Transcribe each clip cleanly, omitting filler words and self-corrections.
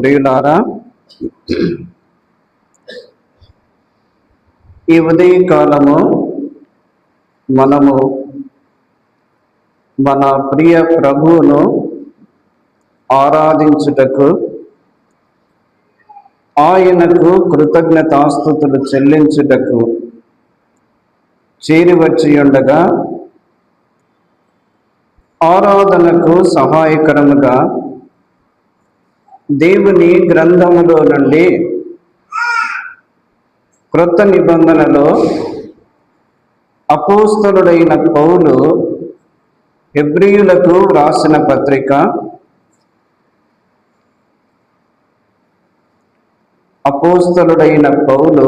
ప్రియులారా, ఈ ఉదయకాలము మనము మన ప్రియ ప్రభువును ఆరాధించుటకు, ఆయనకు కృతజ్ఞతాస్తుతులు చెల్లించుటకు చేరి వచ్చి ఉండగా, ఆరాధనకు సహాయకరముగా దేవుని గ్రంథములో నుండి క్రొత్త నిబంధనలో అపోస్తలుడైన పౌలు హెబ్రీయులకు వ్రాసిన పత్రిక అపోస్తలుడైన పౌలు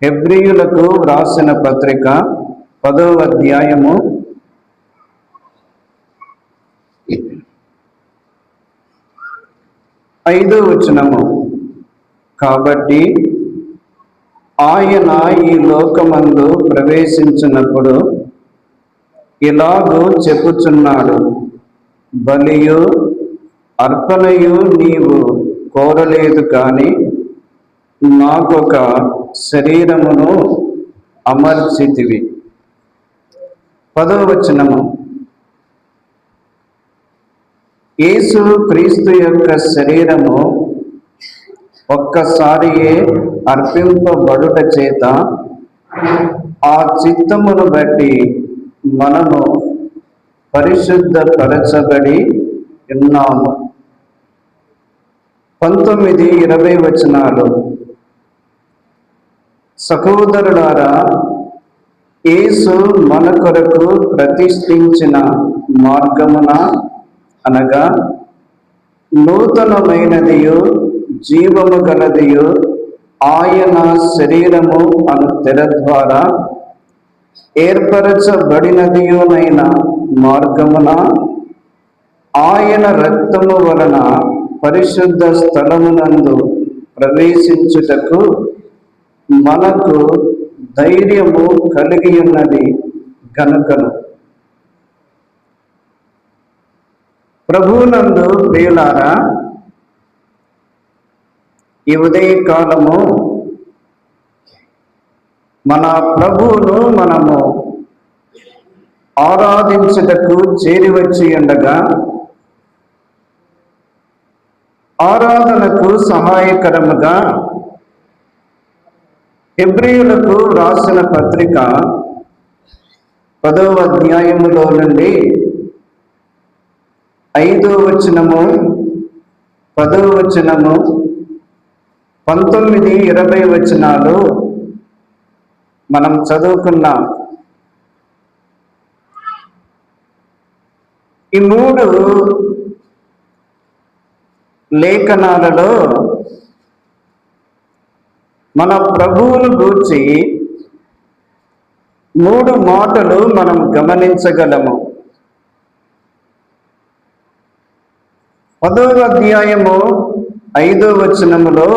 హెబ్రీయులకు వ్రాసిన పత్రిక 10వ అధ్యాయము 5వ వచనము. కాబట్టి ఆయన ఈ లోకమందు ప్రవేశించినప్పుడు ఇలాగూ చెప్పుచున్నాడు, బలియు అర్పణయు నీవు కోరలేదు కానీ నాకొక శరీరమును అమర్చితివి. 10వ వచనము. యేసు క్రీస్తు యొక్క శరీరము ఒక్కసారియే అర్పింపబడుట చేత ఆ చిత్తమును బట్టి మనము పరిశుద్ధపరచబడి ఉన్నాము. 19, 20 వచనాలు. సహోదరులారా, యేసు మన కొరకు ప్రతిష్ఠించిన మార్గమున అనగా నూతనమైనదియు జీవము గలదియు ఆయన శరీరము అను తెర ద్వారా ఏర్పరచబడినదియునైన మార్గమున ఆయన రక్తము వలన పరిశుద్ధ స్థలమునందు ప్రవేశించుటకు మనకు ధైర్యము కలిగి ఉన్నది గనుకను. ప్రభువునందు ప్రియులారా, ఈ ఉదయకాలము మన ప్రభువును మనము ఆరాధించుటకు చేరి వచ్చి ఉండగా, ఆరాధనకు సహాయకరముగా హెబ్రీయులకు రాసిన పత్రిక 10వ అధ్యాయములో నుండి 5వ వచనము, 10వ వచనము, 19, 20 వచనాలు మనం చదువుకున్నాం. ఈ 3 లేఖనాలలో మన ప్రభువును గూర్చి 3 మాటలు మనం గమనించగలము. 10వ అధ్యాయము 5వ వచనములో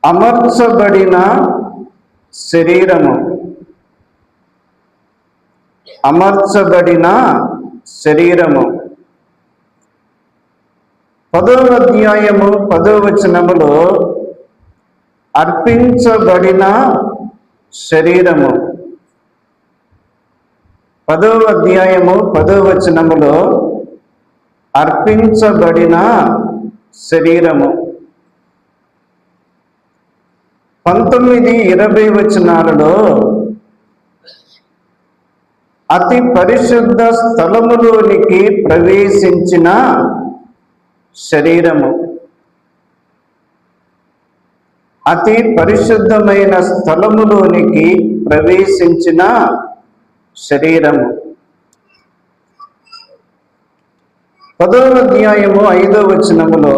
అమర్చబడిన శరీరము, అమర్చబడిన శరీరము. 10వ అధ్యాయము 10వ వచనములో అర్పించబడిన శరీరము. 10వ అధ్యాయము 10వ వచనములో అర్పించబడిన శరీరము. 19, 20 వచనాలలో అతి పరిశుద్ధ స్థలములోనికి ప్రవేశించిన శరీరము, అతి పరిశుద్ధమైన స్థలములోనికి ప్రవేశించిన శరీరము. 10వ అధ్యాయము 5వ వచనములో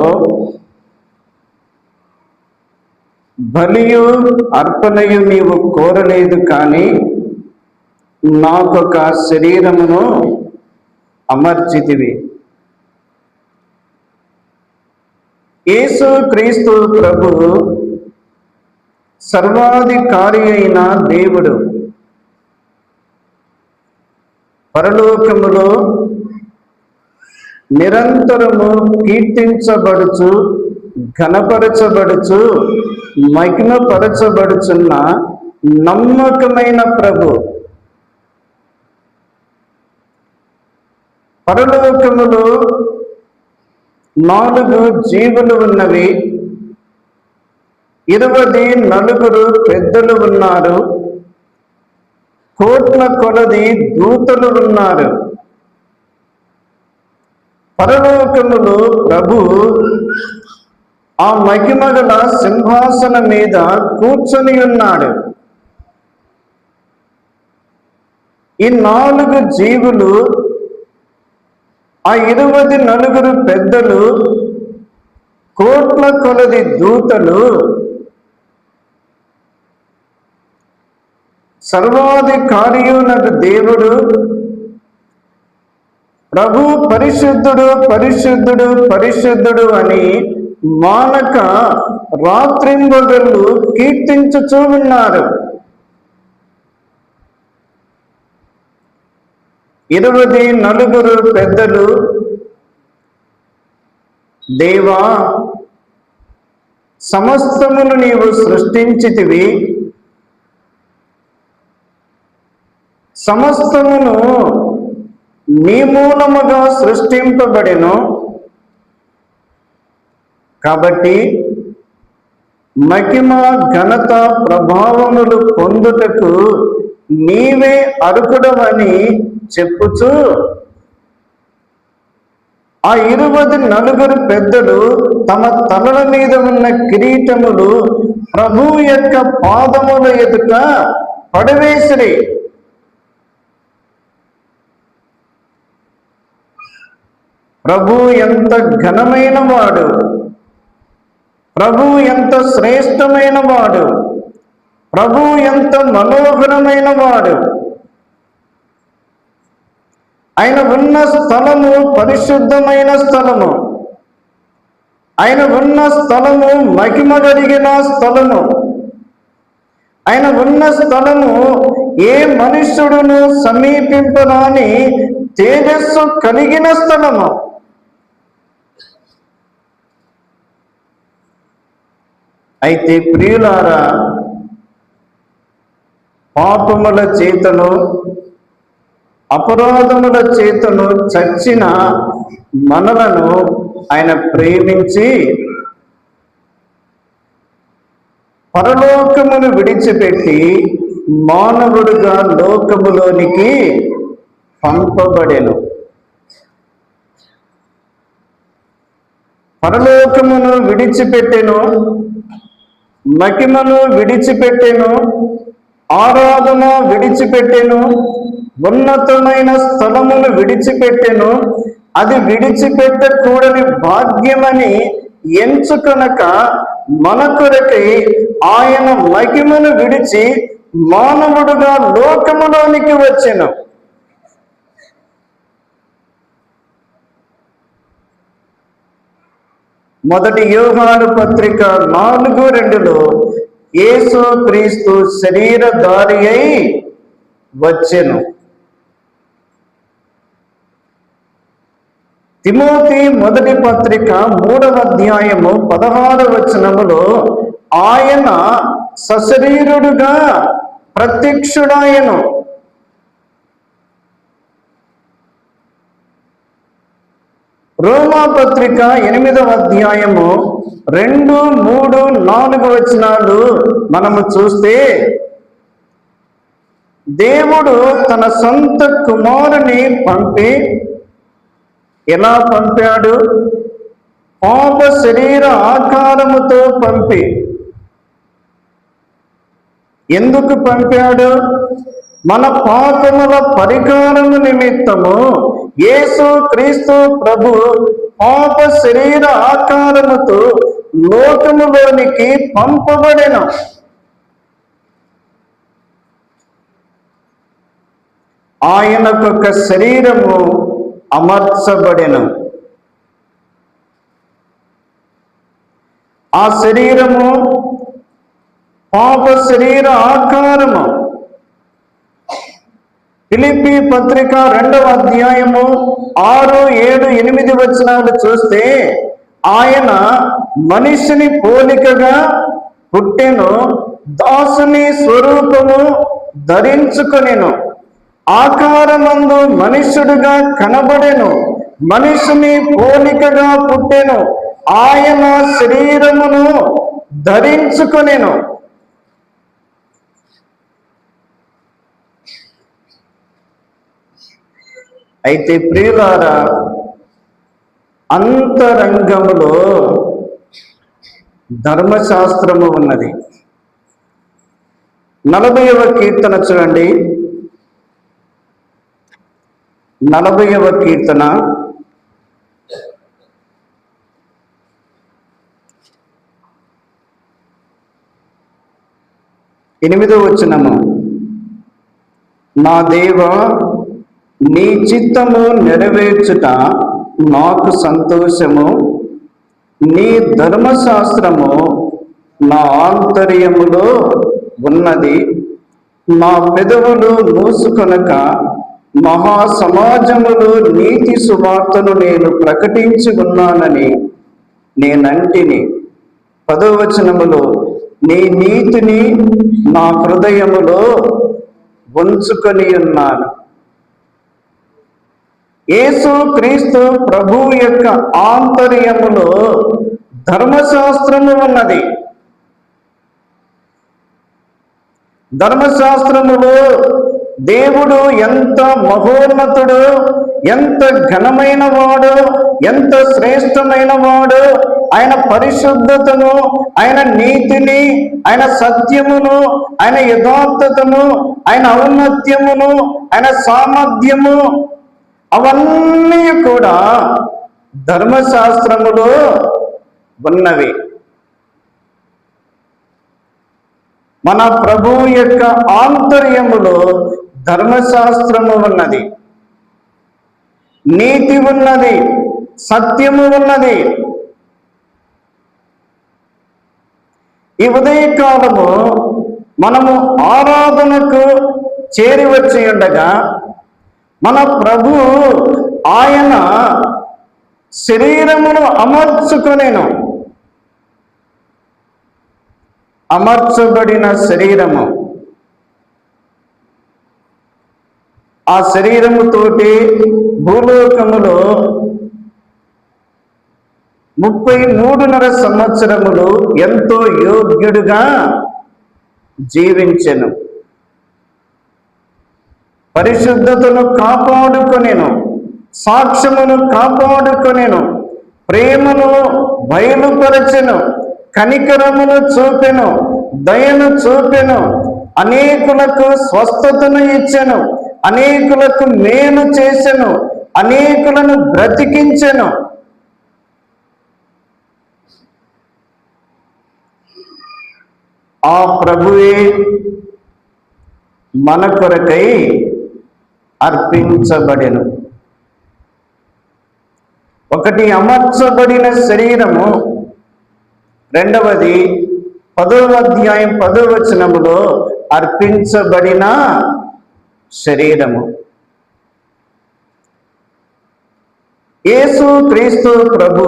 బలియు అర్పణయు నీవు కోరలేదు కానీ నాకొక శరీరమును అమర్చితివి. యేసు క్రీస్తు ప్రభు సర్వాధికారి అయిన దేవుడు పరలోకములో నిరంతరము కీర్తించబడుచు ఘనపరచబడుచు మహిమపరచబడుచున్న నమ్మకమైన ప్రభు. పరలోకములో 4 జీవులు ఉన్నవి, 24 పెద్దలు ఉన్నారు, కోట్ల కొలది దూతలు ఉన్నారు. పరలోకములో ప్రభు ఆ మహిమగల సింహాసనం మీద కూర్చొని ఉన్నాడు. ఈ 4 జీవులు, ఆ 24 పెద్దలు, కోట్ల కొలది దూతలు సర్వాధికారియునకు దేవుడు ప్రభు పరిశుద్ధుడు పరిశుద్ధుడు పరిశుద్ధుడు అని మానక రాత్రింబగళ్ళు కీర్తించుచూ ఉన్నారు. 24 పెద్దలు, దేవా, సమస్తమును నీవు సృష్టించితివి, సమస్తమును నీ మూలముగా సృష్టింపబడెను, కాబట్టి మహిమ ఘనత ప్రభావములు పొందుటకు నీవే అర్హుడవని చెప్పుచు ఆ 24 పెద్దలు తమ తలల మీద ఉన్న కిరీటములు ప్రభువు యొక్క పాదముల ఎదుట పడవేసిరి. ప్రభు ఎంత ఘనమైన వాడు, ప్రభు ఎంత శ్రేష్టమైన వాడు, ప్రభు ఎంత మనోహరమైన వాడు. ఆయన ఉన్న స్థలము పరిశుద్ధమైన స్థలము, ఆయన ఉన్న స్థలము మహిమ కలిగిన స్థలము, ఆయన ఉన్న స్థలము ఏ మనుష్యుడును సమీపింపరాని తేజస్సు కలిగిన స్థలము. అయితే ప్రియులారా, పాపముల చేతను అపరాధముల చేతను చచ్చిన మనలను ఆయన ప్రేమించి పరలోకమును విడిచిపెట్టి మానవుడుగా లోకములోనికి పంపబడెను. పరలోకమును విడిచిపెట్టెను, మహిమను విడిచిపెట్టెను, ఆరాధన విడిచిపెట్టెను, ఉన్నతమైన స్థలమును విడిచిపెట్టెను. అది విడిచిపెట్టకూడని భాగ్యమని ఎంచుకొనక మన కొరకై ఆయన మహిమను విడిచి మానవుడుగా లోకములోనికి వచ్చెను. మొదటి యోహాను పత్రిక 4:2 యేసు క్రీస్తు శరీరధారి అయి వచ్చెను. తిమోతి మొదటి పత్రిక 3:16 ఆయన సశరీరుడుగా ప్రత్యక్షుడాయను. రోమా పత్రిక 8:2, 3, 4 మనము చూస్తే, దేవుడు తన సొంత కుమారుని పంపి, ఎలా పంపాడు? పాప శరీర ఆకారముతో పంపి. ఎందుకు పంపాడు? మన పాపముల పరిహారము నిమిత్తము యేసు క్రీస్తు ప్రభు పాప శరీర ఆకారముతో లోకములోనికి పంపబడెను. ఆయనకొక శరీరము అమర్చబడెను. ఆ శరీరము పాప శరీర ఆకారము. ఫిలిప్పీ పత్రిక 2వ అధ్యాయము 6, 7, 8 వచనాలు చూస్తే ఆయన మనిషిని పోలికగా పుట్టెను, దాసుని స్వరూపము ధరించుకొనెను, ఆకారమందు మనుష్యుడుగా కనబడెను, మనిషిని పోలికగా పుట్టెను, ఆయన శరీరమును ధరించుకొనెను. అయితే ప్రియులారా, అంతరంగములో ధర్మశాస్త్రము ఉన్నది. 40వ కీర్తన చూడండి. 40వ కీర్తన 8వ వచనము. నా దేవా, నీ చిత్తము నెరవేర్చుట నాకు సంతోషము, నీ ధర్మశాస్త్రము నా ఆంతర్యములో ఉన్నది. నా పెదవులు మూసుకొనక మహాసమాజములో నీతి సువార్తను నేను ప్రకటించి ఉన్నానని నేనంటిని. 10వ వచనములో, నీ నీతిని నా హృదయములో ఉంచుకొని ఉన్నాను. యేసు క్రీస్తు ప్రభు యొక్క ఆంతర్యములో ధర్మశాస్త్రము ఉన్నది. ధర్మశాస్త్రములో దేవుడు ఎంత మహోన్నతుడు, ఎంత ఘనమైన వాడు, ఎంత శ్రేష్టమైన వాడు, ఆయన పరిశుద్ధతను, ఆయన నీతిని, ఆయన సత్యమును, ఆయన యథార్థతను, ఆయన ఔన్నత్యమును, ఆయన సామర్థ్యము, అవన్నీ కూడా ధర్మశాస్త్రములో ఉన్నవి. మన ప్రభు యొక్క ఆంతర్యములో ధర్మశాస్త్రము ఉన్నది, నీతి ఉన్నది, సత్యము ఉన్నది. ఈ ఉదయకాలము మనము ఆరాధనకు చేరి వచ్చి ఉండగా మన ప్రభు ఆయన శరీరమును అమర్చుకొనెను. అమర్చబడిన శరీరము, ఆ శరీరముతోటి భూలోకములో 33.5 సంవత్సరములు ఎంతో యోగ్యుడుగా జీవించెను. పరిశుద్ధతను కాపాడుకొనెను, సాక్ష్యమును కాపాడుకొనెను, ప్రేమను బయలుపరచెను, కనికరమును చూపెను, దయను చూపెను, అనేకులకు స్వస్థతను ఇచ్చెను, అనేకులకు మేలు చేసెను, అనేకులను బ్రతికించెను. ఆ ప్రభువే మన కొరకై అర్పించబడెను. ఒకటి అమర్చబడిన శరీరము, రెండవది 10వ అధ్యాయం 10వ వచనములో అర్పించబడిన శరీరము. యేసు క్రీస్తు ప్రభు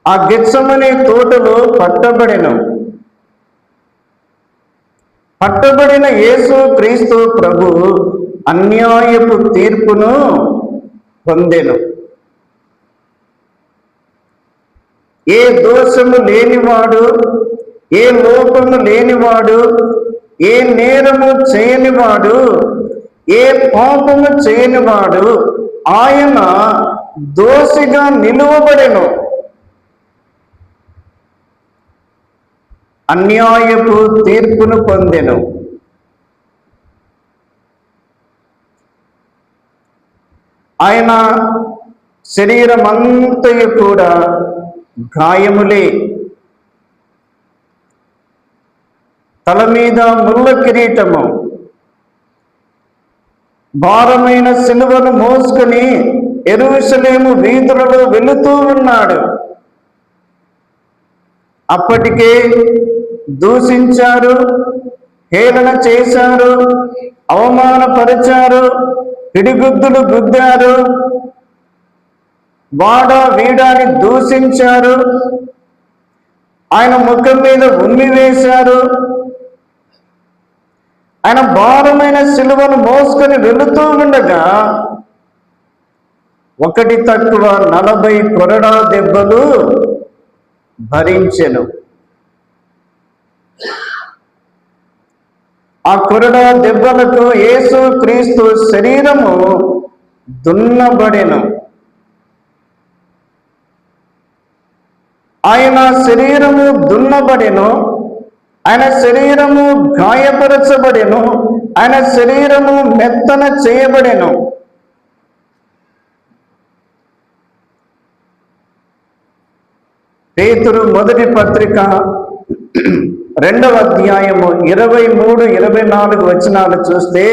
ఆ గెత్సెమనే తోటలో పట్టబడిన యేసు క్రీస్తు ప్రభు అన్యాయపు తీర్పును పొందెను. ఏ దోషము లేనివాడు, ఏ లోపము లేనివాడు, ఏ నేరము చేయనివాడు, ఏ పాపము చేయనివాడు ఆయన దోషిగా నిలువబడెను. అన్యాయపు తీర్పును పొందెను. ఆయన శరీరమంతయు కూడా గాయములే, తల మీద ముళ్ళ కిరీటము, భారమైన సిలువను మోసుకొని యెరూషలేము వీధులలో వెళుతూ ఉన్నాడు. అప్పటికే దూషించారు, హేళన చేశారు, అవమానపరిచారు, పిడిగుద్దులు గుద్దారు, వాడ వీడాని దూషించారు, ఆయన ముఖం మీద ఉమ్మి వేశారు. ఆయన భారమైన సిలువను మోసుకొని వెళుతూ ఉండగా ఒకటి తక్కువ 40 కొరడా దెబ్బలు భరించెను. ఆ కొరడా దెబ్బలకు యేసు క్రీస్తు శరీరము దున్నబడెను. ఆయన శరీరము దున్నబడెను, ఆయన శరీరము గాయపరచబడెను, ఆయన శరీరము మెత్తన చేయబడెను. పేతురు మొదటి పత్రిక 2వ అధ్యాయము 23-24 వచనాలు చూస్తే,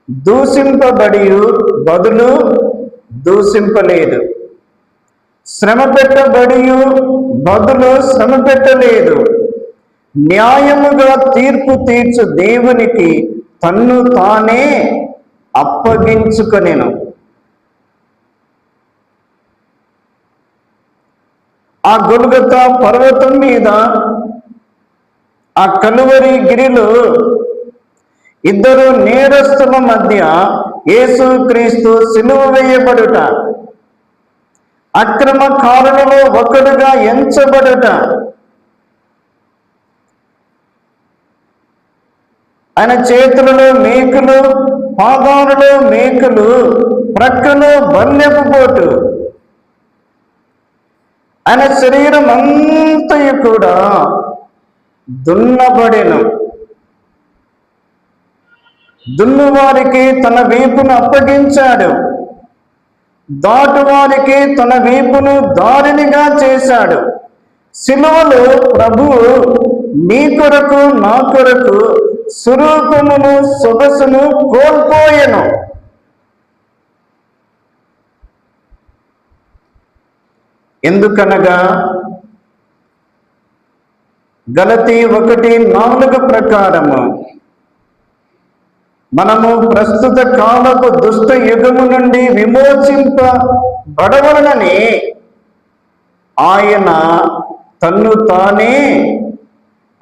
దూషింపబడి బదులు దూషింపలేదు, శ్రమ పెట్టబడి బదులు శ్రమ పెట్టలేదు, న్యాయముగా తీర్పు తీర్చు దేవునికి తన్ను తానే అప్పగించుకొనెను. ఆ గొల్గొతా పర్వతం మీద, ఆ కలువరి గిరిలో ఇద్దరు నేరస్తుల మధ్య యేసుక్రీస్తు సిలువ వేయబడుట, అక్రమకారులలో ఒకడుగా ఎంచబడుట, ఆయన చేతులలో మేకులు, పాదాలలో మేకులు, ప్రక్కలో బల్లెపు పోటు, ఆయన శరీరం అంతయు కూడా దున్నబడెను. దున్నువారికి తన వీపును అప్పగించాడు, దాటువారికి తన వీపును దారినిగా చేశాడు. సిలువలో ప్రభువు నీ కొరకు నా కొరకు స్వరూపమును సొగసును కోల్పోయెను. ఎందుకనగా గలతీ 1:4 ప్రకారము మనము ప్రస్తుత కాలపు దుష్ట యుగము నుండి విమోచింపబడవలనని ఆయన తన్ను తానే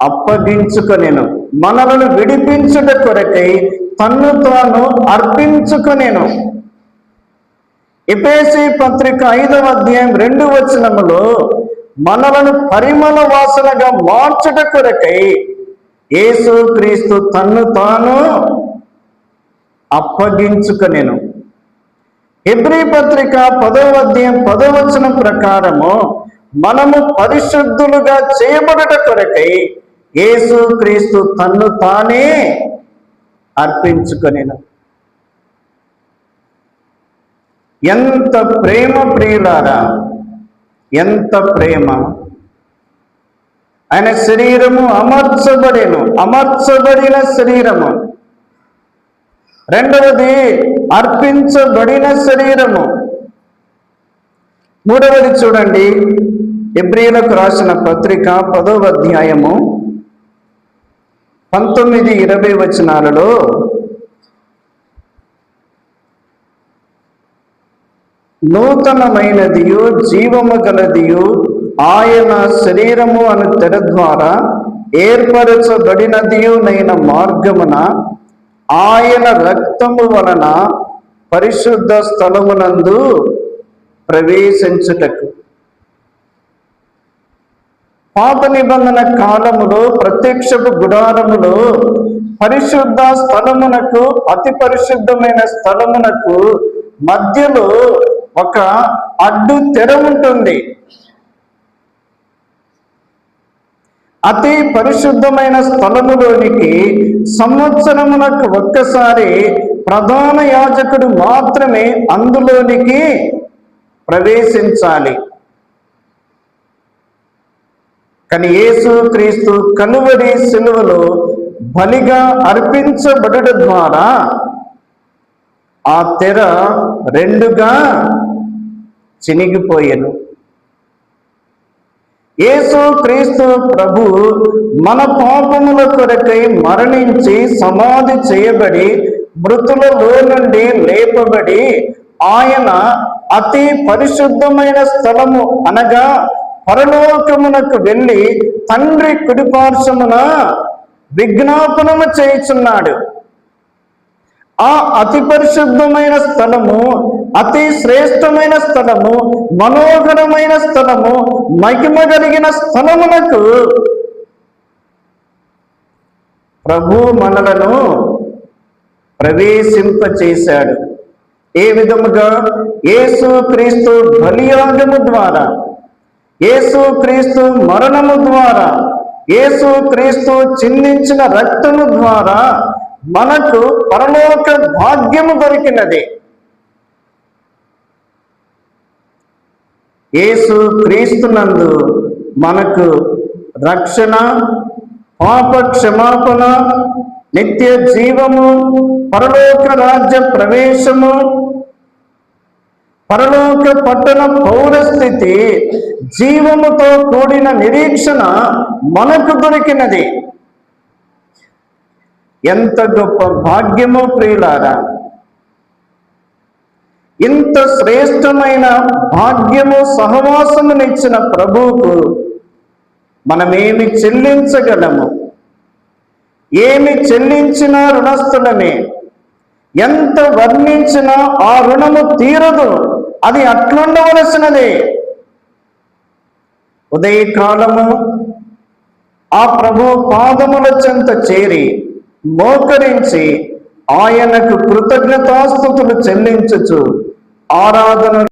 అప్పగించుకొనెను. మనలను విడిపించుట కొరకై తన్ను తాను అర్పించుకొనెను. ఎఫెసీ పత్రిక 5వ అధ్యాయం 2వ వచనములో మనలను పరిమళ వాసనగా మార్చుట కొరకై యేసుక్రీస్తు తన్ను తాను అప్పగించుకొనెను. హెబ్రీ పత్రిక 10వ అధ్యాయం 10వ వచనం ప్రకారము మనము పరిశుద్ధులుగా చేయబడుట కొరకై యేసుక్రీస్తు తన్ను తానే అర్పించుకొనెను. ఎంత ప్రేమ ప్రియులారా, ఎంత ప్రేమ! ఆయన శరీరము అమర్చబడిన శరీరము. రెండవది అర్పించబడిన శరీరము. మూడవది చూడండి, హెబ్రీయులకు రాసిన పత్రిక 10వ అధ్యాయము 19-20 వచనాలలో నూతనమైనదియు జీవము గలదియు ఆయన శరీరము అను తెర ద్వారా ఏర్పరచబడినదియునైన మార్గమున ఆయన రక్తము వలన పరిశుద్ధ స్థలమునందు ప్రవేశించుటకు. పాత నిబంధన కాలములో ప్రత్యక్షపు గుడారములో పరిశుద్ధ స్థలమునకు, అతి పరిశుద్ధమైన స్థలమునకు మధ్యలో ఒక అడ్డు తెర ఉంటుంది. అతి పరిశుద్ధమైన స్థలములోనికి సంవత్సరమునకు ఒక్కసారి ప్రధాన యాజకుడు మాత్రమే అందులోనికి ప్రవేశించాలి. కానీ యేసుక్రీస్తు కలువరి సిలువలో బలిగా అర్పించబడుట ద్వారా ఆ తెర రెండుగా చినిగిపోయెను. యేసు క్రీస్తు ప్రభు మన పాపముల కొరకై మరణించి సమాధి చేయబడి మృతులలో నుండి లేపబడి ఆయన అతి పరిశుద్ధమైన స్థలము అనగా పరలోకమునకు వెళ్ళి తండ్రి కుడిపార్శ్వమున విజ్ఞాపనము చేయుచున్నాడు. ఆ అతి పరిశుద్ధమైన స్థలము, అతి శ్రేష్టమైన స్థలము, మనోహరమైన స్థలము, మహిమ కలిగిన స్థలమునకు ప్రభు మనలను ప్రవేశింపచేశాడు. ఏ విధముగా? యేసు క్రీస్తు బలియాగము ద్వారా, యేసు క్రీస్తు మరణము ద్వారా, యేసు క్రీస్తు చిందించిన రక్తము ద్వారా మనకు పరలోక భాగ్యము దొరికినది. యేసు క్రీస్తునందు మనకు రక్షణ, పాప క్షమాపణ, నిత్య జీవము, పరలోక రాజ్య ప్రవేశము, పరలోక పట్టణ పౌరస్థితి, జీవముతో కూడిన నిరీక్షణ మనకు దొరికినది. ఎంత గొప్ప భాగ్యమో ప్రియులారా! ఇంత శ్రేష్టమైన భాగ్యము సహవాసమునిచ్చిన ప్రభువుకు మనమేమి చెల్లించగలము? ఏమి చెల్లించినా రుణస్థులమే. ఎంత వర్ణించినా ఆ రుణము తీరదు. అది అట్లుండవలసినదే. ఉదయకాలము ఆ ప్రభు పాదముల చెంత చేరి మోకరించి ఆయనకు కృతజ్ఞతాస్తుతులు చెల్లించుచు ఆరాధన